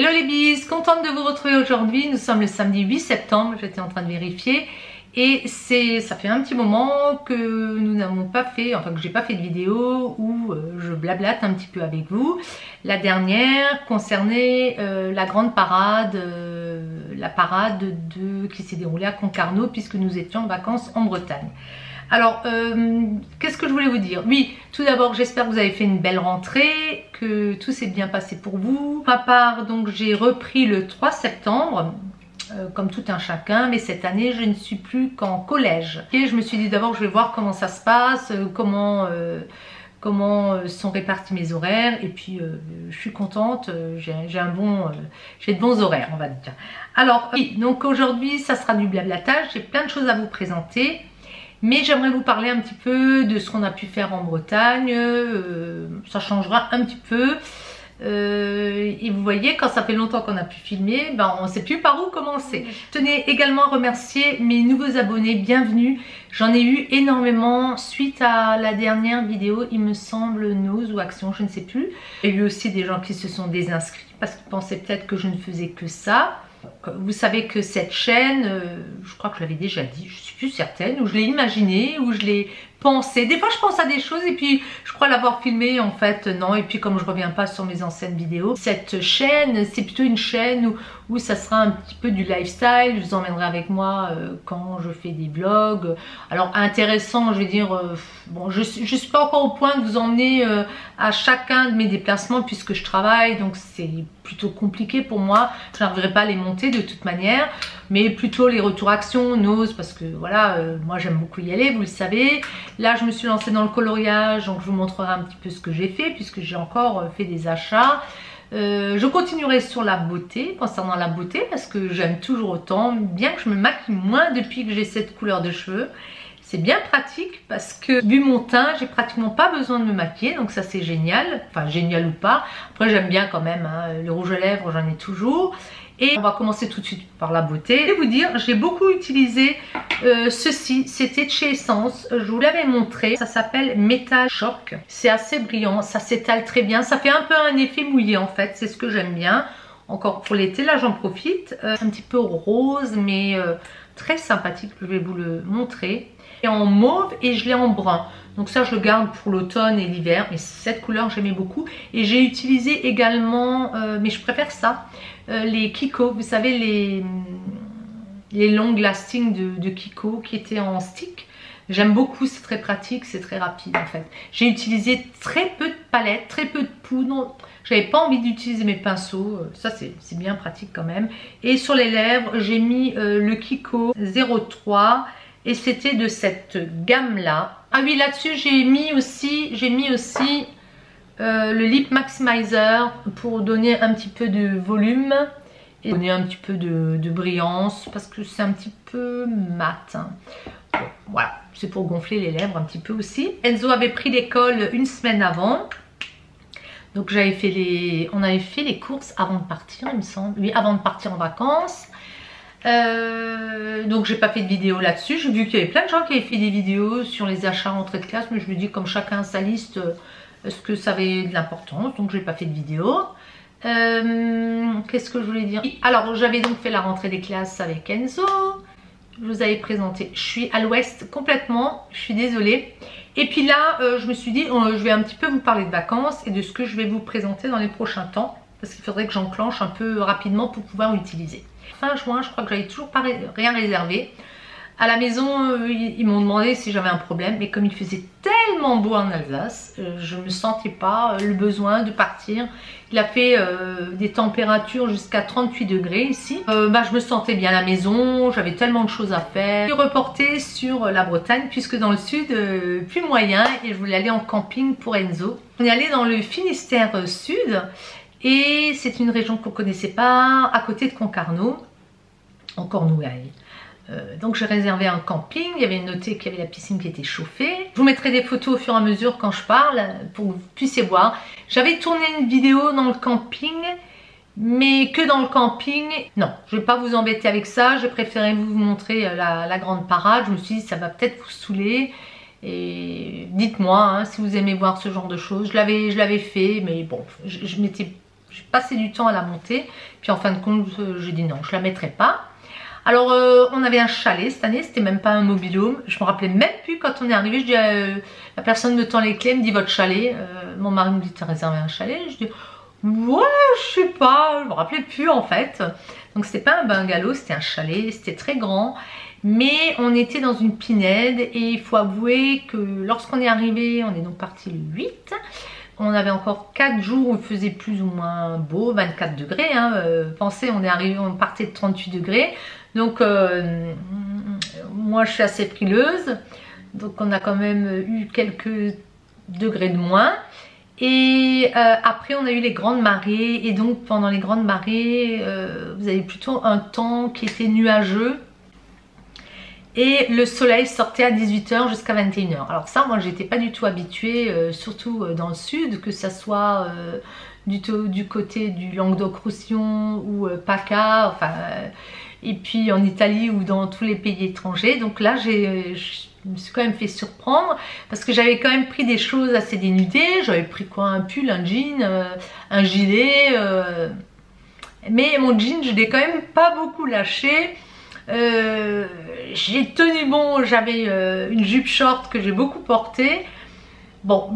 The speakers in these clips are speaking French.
Hello les bises, contente de vous retrouver aujourd'hui. Nous sommes le samedi 8 septembre, j'étais en train de vérifier. Et ça fait un petit moment que nous n'avons pas fait, enfin que j'ai pas fait de vidéo où je blablate un petit peu avec vous. La dernière concernait la grande parade, la parade qui s'est déroulée à Concarneau puisque nous étions en vacances en Bretagne. Alors, qu'est-ce que je voulais vous dire? Oui, tout d'abord, j'espère que vous avez fait une belle rentrée, que tout s'est bien passé pour vous. Pour ma part, donc, j'ai repris le 3 septembre, comme tout un chacun, mais cette année, je ne suis plus qu'en collège. Et je me suis dit d'abord, je vais voir comment ça se passe, comment sont répartis mes horaires, et puis je suis contente, j'ai de bons horaires, on va dire. Alors, oui, donc aujourd'hui, ça sera du blablatage, j'ai plein de choses à vous présenter. Mais j'aimerais vous parler un petit peu de ce qu'on a pu faire en Bretagne, ça changera un petit peu. Et vous voyez, quand ça fait longtemps qu'on a pu filmer, ben on ne sait plus par où commencer. Je tenais également à remercier mes nouveaux abonnés, bienvenue. J'en ai eu énormément suite à la dernière vidéo, il me semble, Nose ou Action, je ne sais plus. Il y a eu aussi des gens qui se sont désinscrits parce qu'ils pensaient peut-être que je ne faisais que ça. Vous savez que cette chaîne, je crois que je l'avais déjà dit, je suis plus certaine, ou je l'ai imaginé, ou je l'ai pensé. Des fois je pense à des choses et puis je crois l'avoir filmé, en fait non. Et puis comme je reviens pas sur mes anciennes vidéos, cette chaîne c'est plutôt une chaîne où ça sera un petit peu du lifestyle. Je vous emmènerai avec moi quand je fais des vlogs. Alors intéressant, je veux dire, bon je suis pas encore au point de vous emmener à chacun de mes déplacements puisque je travaille, donc c'est plutôt compliqué pour moi. Je n'arriverai pas à les monter de toute manière, mais plutôt les retours actions, Nose, parce que voilà, moi j'aime beaucoup y aller, vous le savez. Là je me suis lancée dans le coloriage, donc je vous montrerai un petit peu ce que j'ai fait puisque j'ai encore fait des achats. Je continuerai sur la beauté, concernant la beauté, parce que j'aime toujours autant, bien que je me maquille moins depuis que j'ai cette couleur de cheveux. C'est bien pratique parce que vu mon teint, j'ai pratiquement pas besoin de me maquiller, donc ça c'est génial, enfin génial ou pas. Après j'aime bien quand même, hein, le rouge à lèvres j'en ai toujours. Et on va commencer tout de suite par la beauté. Je vais vous dire, j'ai beaucoup utilisé ceci, c'était de chez Essence, je vous l'avais montré, ça s'appelle Metal Shock. C'est assez brillant, ça s'étale très bien, ça fait un peu un effet mouillé en fait, c'est ce que j'aime bien. Encore pour l'été, là j'en profite, un petit peu rose mais très sympathique, je vais vous le montrer. Et en mauve et je l'ai en brun, donc ça je le garde pour l'automne et l'hiver, mais cette couleur j'aimais beaucoup. Et j'ai utilisé également, mais je préfère ça, les Kiko, vous savez les long lasting de Kiko qui étaient en stick. J'aime beaucoup, c'est très pratique, c'est très rapide en fait. J'ai utilisé très peu de palettes, très peu de poudre. J'avais pas envie d'utiliser mes pinceaux, ça c'est bien pratique quand même. Et sur les lèvres, j'ai mis le Kiko 03 et c'était de cette gamme là. Ah oui, là-dessus j'ai mis aussi le Lip Maximizer pour donner un petit peu de volume et donner un petit peu de brillance parce que c'est un petit peu mat. Hein. Bon, voilà, c'est pour gonfler les lèvres un petit peu aussi. Enzo avait pris l'école une semaine avant. Donc on avait fait les courses avant de partir, il me semble. Oui, avant de partir en vacances. Donc j'ai pas fait de vidéo là-dessus. J'ai vu qu'il y avait plein de gens qui avaient fait des vidéos sur les achats rentrée de classe, mais je me dis comme chacun a sa liste, est-ce que ça avait de l'importance? Donc j'ai pas fait de vidéo. Qu'est-ce que je voulais dire? Alors j'avais donc fait la rentrée des classes avec Enzo. Je vous avais présenté. Je suis à l'ouest complètement, je suis désolée. Et puis là, je me suis dit, je vais un petit peu vous parler de vacances et de ce que je vais vous présenter dans les prochains temps. Parce qu'il faudrait que j'enclenche un peu rapidement pour pouvoir l'utiliser. Fin juin, je crois que j'avais toujours pas rien réservé. À la maison, ils m'ont demandé si j'avais un problème. Mais comme il faisait tellement beau en Alsace, je ne me sentais pas le besoin de partir. Il a fait des températures jusqu'à 38 degrés ici. Je me sentais bien à la maison, j'avais tellement de choses à faire. Je suis reportée sur la Bretagne puisque dans le sud, plus moyen. Et je voulais aller en camping pour Enzo. On est allé dans le Finistère sud. Et c'est une région qu'on ne connaissait pas, à côté de Concarneau, en Cornouailles. Donc j'ai réservé un camping, il y avait noté qu'il y avait la piscine qui était chauffée. Je vous mettrai des photos au fur et à mesure quand je parle, pour que vous puissiez voir. J'avais tourné une vidéo dans le camping, mais que dans le camping. Non, je ne vais pas vous embêter avec ça, j'ai préféré vous montrer la grande parade. Je me suis dit ça va peut-être vous saouler. Et dites-moi hein, si vous aimez voir ce genre de choses. Je l'avais fait, mais bon, je m'étais j'ai passé du temps à la monter. Puis en fin de compte, j'ai dit non, je la mettrai pas. Alors, on avait un chalet cette année, c'était même pas un mobil-home. Je me rappelais même plus quand on est arrivé. Je dis, la personne me tend les clés, me dit votre chalet. Mon mari me dit, tu as réservé un chalet? Je dis, ouais, je sais pas, je me rappelais plus en fait. Donc, c'était pas un bungalow, c'était un chalet, c'était très grand. Mais on était dans une pinède et il faut avouer que lorsqu'on est arrivé, on est donc parti le 8. On avait encore 4 jours où il faisait plus ou moins beau, 24 degrés. Hein. Pensez, on est arrivé, on partait de 38 degrés. Donc, moi je suis assez frileuse. Donc, on a quand même eu quelques degrés de moins. Et après, on a eu les grandes marées. Et donc, pendant les grandes marées, vous avez plutôt un temps qui était nuageux. Et le soleil sortait à 18 h jusqu'à 21 h. Alors ça, moi, j'étais pas du tout habituée, surtout dans le sud, que ça soit du côté du Languedoc-Roussillon ou PACA, enfin, et puis en Italie ou dans tous les pays étrangers. Donc là, je me suis quand même fait surprendre parce que j'avais quand même pris des choses assez dénudées. J'avais pris quoi? Un pull, un jean, un gilet. Mais mon jean, je l'ai quand même pas beaucoup lâché. J'ai tenu bon, j'avais une jupe short que j'ai beaucoup portée. Bon,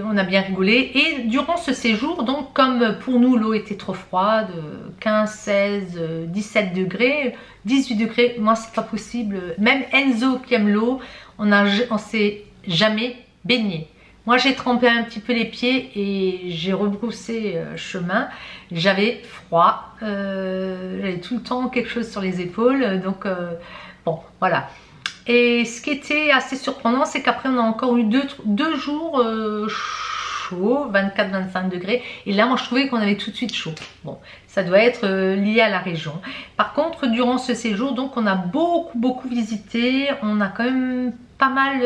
on a bien rigolé. Et durant ce séjour, donc comme pour nous l'eau était trop froide, 15, 16, 17 degrés, 18 degrés, moi c'est pas possible. Même Enzo qui aime l'eau, on s'est jamais baigné. Moi j'ai trempé un petit peu les pieds et j'ai rebroussé chemin. J'avais froid, j'avais tout le temps quelque chose sur les épaules, donc bon voilà. Et ce qui était assez surprenant, c'est qu'après on a encore eu deux jours chauds, 24-25 degrés. Et là moi je trouvais qu'on avait tout de suite chaud. Bon, ça doit être lié à la région. Par contre durant ce séjour, donc on a beaucoup visité. On a quand même pas mal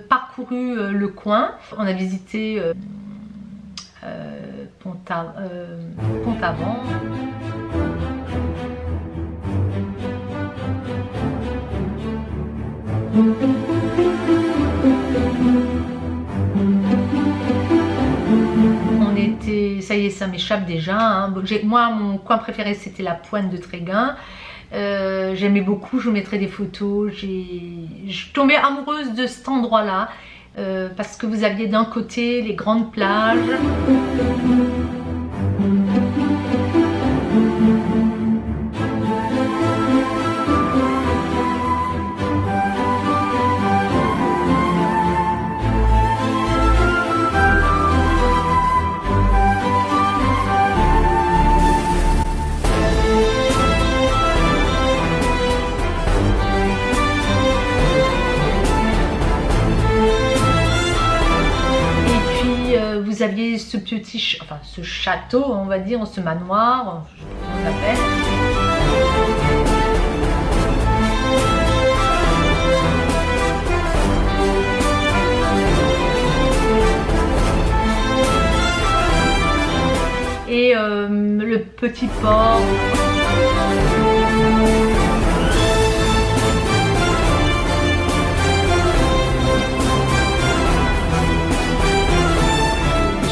parcouru le coin. On a visité Pont-Aven. On était, ça y est, ça m'échappe déjà. Hein. Moi, mon coin préféré, c'était la Pointe de Tréguin. J'aimais beaucoup, je vous mettrai des photos. Je suis tombée amoureuse de cet endroit-là parce que vous aviez d'un côté les grandes plages. Vous aviez ce petit, enfin ce château, on va dire, ce manoir, je sais pas comment on l'appelle. Et le petit port.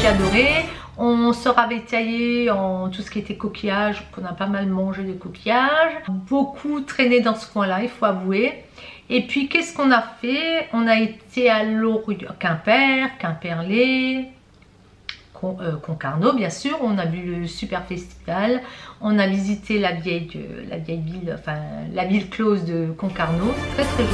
Adoré. On se ravitaillait en tout ce qui était coquillages, qu'on a pas mal mangé de coquillages, beaucoup traîné dans ce coin-là, il faut avouer. Et puis qu'est-ce qu'on a fait? On a été à Quimper, Quimperlé, Concarneau bien sûr. On a vu le super festival, on a visité la vieille ville, enfin la ville close de Concarneau, très joli.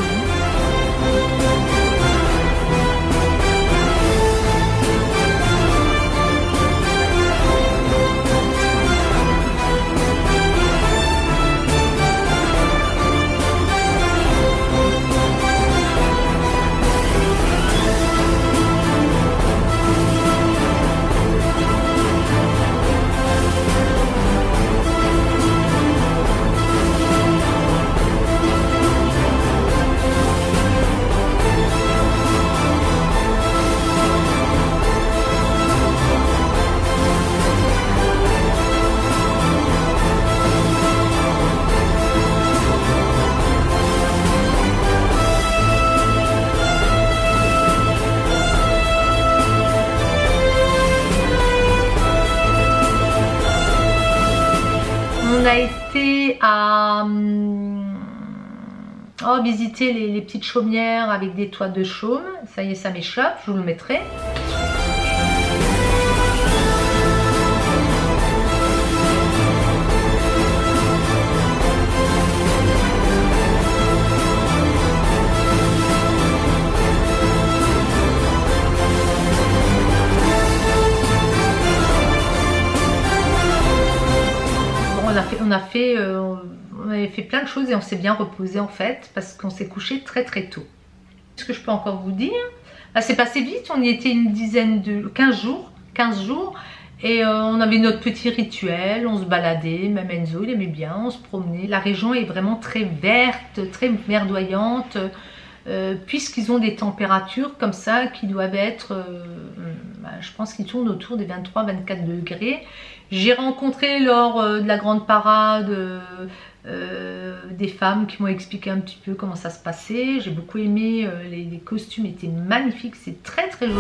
On a été à visiter les petites chaumières avec des toits de chaume. Ça y est, ça m'échappe, je vous le mettrai. On avait fait plein de choses et on s'est bien reposé en fait parce qu'on s'est couché très tôt. Ce que je peux encore vous dire, c'est passé vite, on y était une dizaine de 15 jours et on avait notre petit rituel, on se baladait, même Enzo il aimait bien, on se promenait. La région est vraiment très verte, très verdoyante. Puisqu'ils ont des températures comme ça qui doivent être, je pense qu'ils tournent autour des 23-24 degrés. J'ai rencontré lors de la grande parade des femmes qui m'ont expliqué un petit peu comment ça se passait. J'ai beaucoup aimé, les costumes étaient magnifiques, c'est très joli.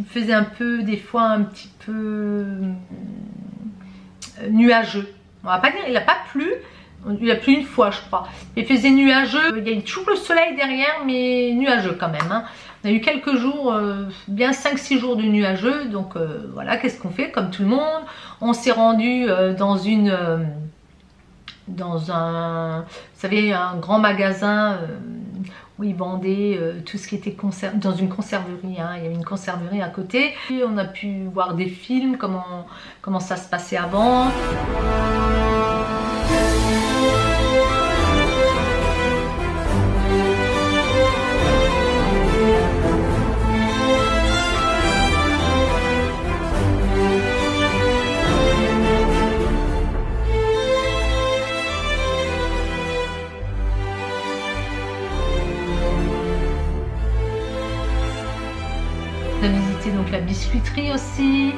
Faisait un peu, des fois un petit peu nuageux. On va pas dire, il n'a pas plu, il a plu une fois je crois. Il faisait nuageux, il y a toujours le soleil derrière mais nuageux quand même. Hein. On a eu quelques jours, bien 5-6 jours de nuageux, donc voilà, qu'est-ce qu'on fait comme tout le monde. On s'est rendu dans un, vous savez, un grand magasin où ils vendaient tout ce qui était dans une conserverie, hein. Il y avait une conserverie à côté. Et on a pu voir des films, comment ça se passait avant. On a visité donc la biscuiterie aussi.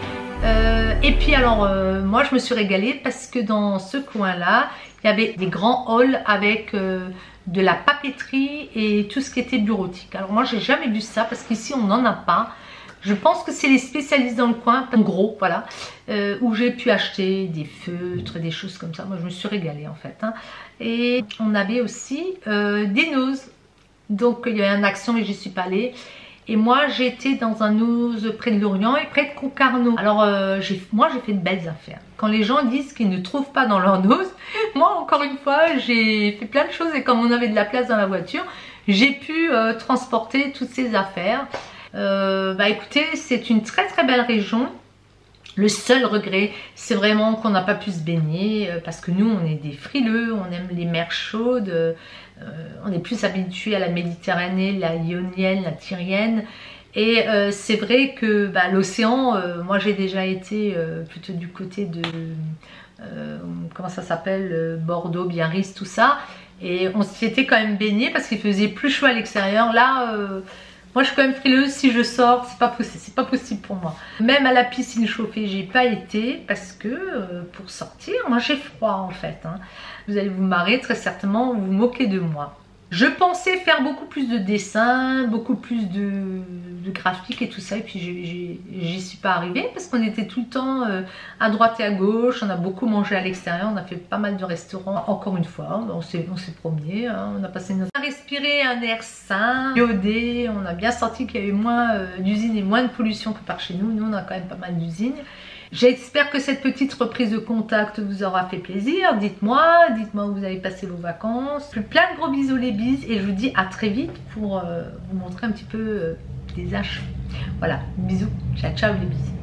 Et puis alors moi je me suis régalée parce que dans ce coin là il y avait des grands halls avec de la papeterie et tout ce qui était bureautique. Alors moi j'ai jamais vu ça parce qu'ici on n'en a pas. Je pense que c'est les spécialistes dans le coin, en gros, voilà, où j'ai pu acheter des feutres, des choses comme ça. Moi je me suis régalée en fait, hein. Et on avait aussi des noses. Donc il y avait une action mais j'y suis pas allée. Et moi j'étais dans un nose près de Lorient et près de Concarneau. Alors moi j'ai fait de belles affaires. Quand les gens disent qu'ils ne trouvent pas dans leur nose, moi encore une fois j'ai fait plein de choses et comme on avait de la place dans la voiture, j'ai pu transporter toutes ces affaires. Écoutez, c'est une très belle région. Le seul regret, c'est vraiment qu'on n'a pas pu se baigner parce que nous, on est des frileux, on aime les mers chaudes, on est plus habitué à la Méditerranée, la Ionienne, la Tyrienne. Et c'est vrai que l'océan, moi j'ai déjà été plutôt du côté de, comment ça s'appelle, Bordeaux, Biarritz, tout ça. Et on s'y était quand même baigné parce qu'il faisait plus chaud à l'extérieur. Là, moi je suis quand même frileuse, si je sors, c'est pas possible pour moi. Même à la piscine chauffée, j'ai pas été parce que pour sortir, moi j'ai froid en fait, hein. Vous allez vous marrer très certainement, vous moquer de moi. Je pensais faire beaucoup plus de dessins, beaucoup plus de graphiques et tout ça, et puis j'y suis pas arrivée parce qu'on était tout le temps à droite et à gauche, on a beaucoup mangé à l'extérieur, on a fait pas mal de restaurants, encore une fois, on s'est promené, hein, on a passé notre... On a respiré un air sain, iodé, on a bien senti qu'il y avait moins d'usines et moins de pollution que par chez nous, nous on a quand même pas mal d'usines. J'espère que cette petite reprise de contact vous aura fait plaisir. Dites-moi où vous avez passé vos vacances. Plein de gros bisous les bises et je vous dis à très vite pour vous montrer un petit peu des haches. Voilà, bisous, ciao ciao les bises.